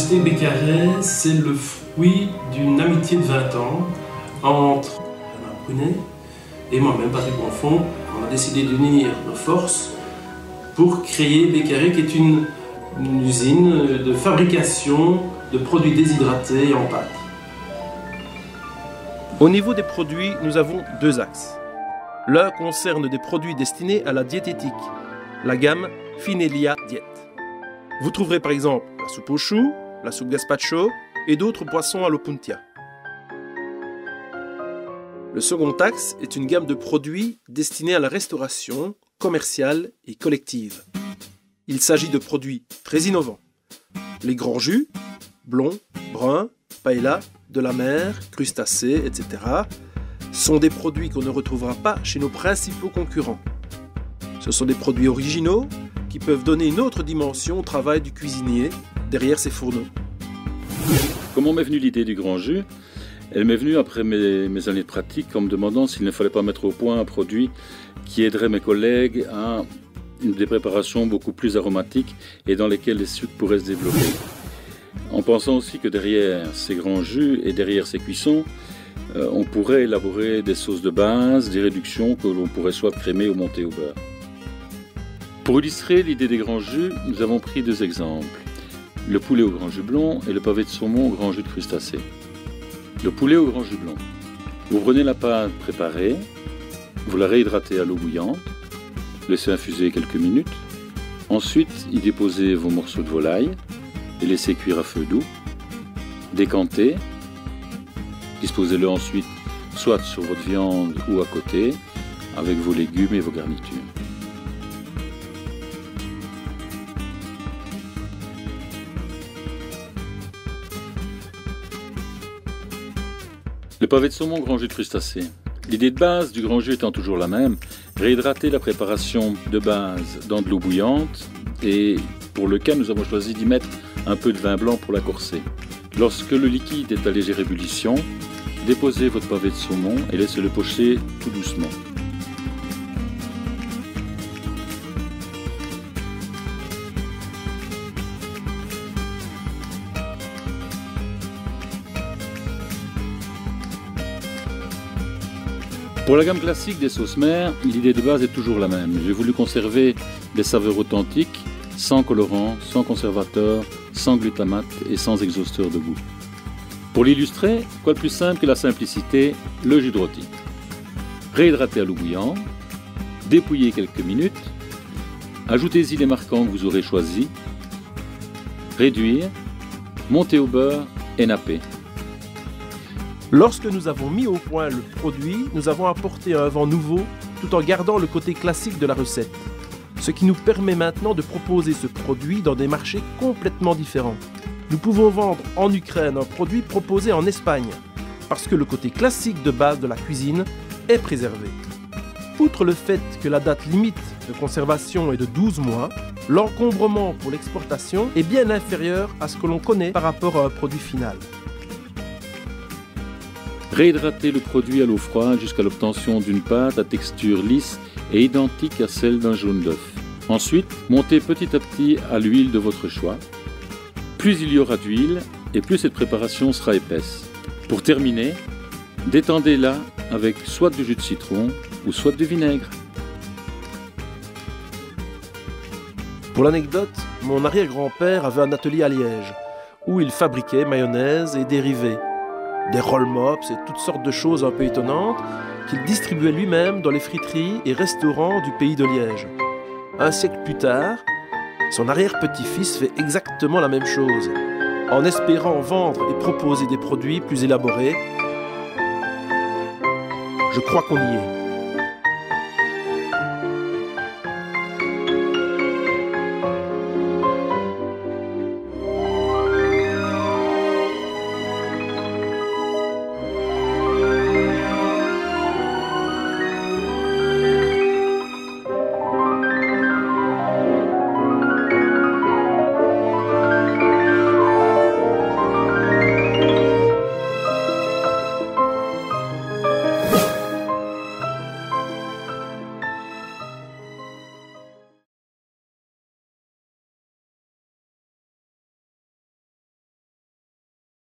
société Beccaret, c'est le fruit d'une amitié de 20 ans entre Bernard Brunet et moi-même, Patrick Bonfons. On a décidé d'unir nos forces pour créer Beccaret, qui est une usine de fabrication de produits déshydratés en pâte. Au niveau des produits, nous avons deux axes. L'un concerne des produits destinés à la diététique, la gamme Finelia Diet. Vous trouverez par exemple la soupe aux choux, la soupe gazpacho et d'autres poissons à l'opuntia. Le second axe est une gamme de produits destinés à la restauration commerciale et collective. Il s'agit de produits très innovants. Les grands jus, blonds, bruns, paella, de la mer, crustacés, etc. sont des produits qu'on ne retrouvera pas chez nos principaux concurrents. Ce sont des produits originaux qui peuvent donner une autre dimension au travail du cuisinier derrière ses fourneaux. Comment m'est venue l'idée du grand jus? Elle m'est venue après mes années de pratique en me demandant s'il ne fallait pas mettre au point un produit qui aiderait mes collègues à des préparations beaucoup plus aromatiques et dans lesquelles les sucres pourraient se développer. En pensant aussi que derrière ces grands jus et derrière ces cuissons, on pourrait élaborer des sauces de base, des réductions que l'on pourrait soit crémer ou monter au beurre. Pour illustrer l'idée des grands jus, nous avons pris deux exemples. Le poulet au grand jus blond et le pavé de saumon au grand jus de crustacé. Le poulet au grand jus blond. Vous prenez la pâte préparée, vous la réhydratez à l'eau bouillante, laissez infuser quelques minutes. Ensuite, y déposez vos morceaux de volaille et laissez cuire à feu doux. Décantez. Disposez-le ensuite soit sur votre viande ou à côté, avec vos légumes et vos garnitures. Le pavé de saumon grand jus de crustacé. L'idée de base du grand jus étant toujours la même, réhydrater la préparation de base dans de l'eau bouillante et pour lequel nous avons choisi d'y mettre un peu de vin blanc pour la corser. Lorsque le liquide est à légère ébullition, déposez votre pavé de saumon et laissez-le pocher tout doucement. Pour la gamme classique des sauces mères, l'idée de base est toujours la même. J'ai voulu conserver des saveurs authentiques, sans colorant, sans conservateur, sans glutamate et sans exhausteur de goût. Pour l'illustrer, quoi de plus simple que la simplicité, le jus de rôti. Réhydratez à l'eau bouillante, dépouillez quelques minutes, ajoutez-y les marquants que vous aurez choisis, réduire, monter au beurre et napper. Lorsque nous avons mis au point le produit, nous avons apporté un vent nouveau tout en gardant le côté classique de la recette. Ce qui nous permet maintenant de proposer ce produit dans des marchés complètement différents. Nous pouvons vendre en Ukraine un produit proposé en Espagne, parce que le côté classique de base de la cuisine est préservé. Outre le fait que la date limite de conservation est de 12 mois, l'encombrement pour l'exportation est bien inférieur à ce que l'on connaît par rapport à un produit final. Réhydratez le produit à l'eau froide jusqu'à l'obtention d'une pâte à texture lisse et identique à celle d'un jaune d'œuf. Ensuite, montez petit à petit à l'huile de votre choix. Plus il y aura d'huile et plus cette préparation sera épaisse. Pour terminer, détendez-la avec soit du jus de citron ou soit du vinaigre. Pour l'anecdote, mon arrière-grand-père avait un atelier à Liège où il fabriquait mayonnaise et dérivés, des roll-mops et toutes sortes de choses un peu étonnantes qu'il distribuait lui-même dans les friteries et restaurants du pays de Liège. Un siècle plus tard, son arrière-petit-fils fait exactement la même chose, en espérant vendre et proposer des produits plus élaborés. Je crois qu'on y est.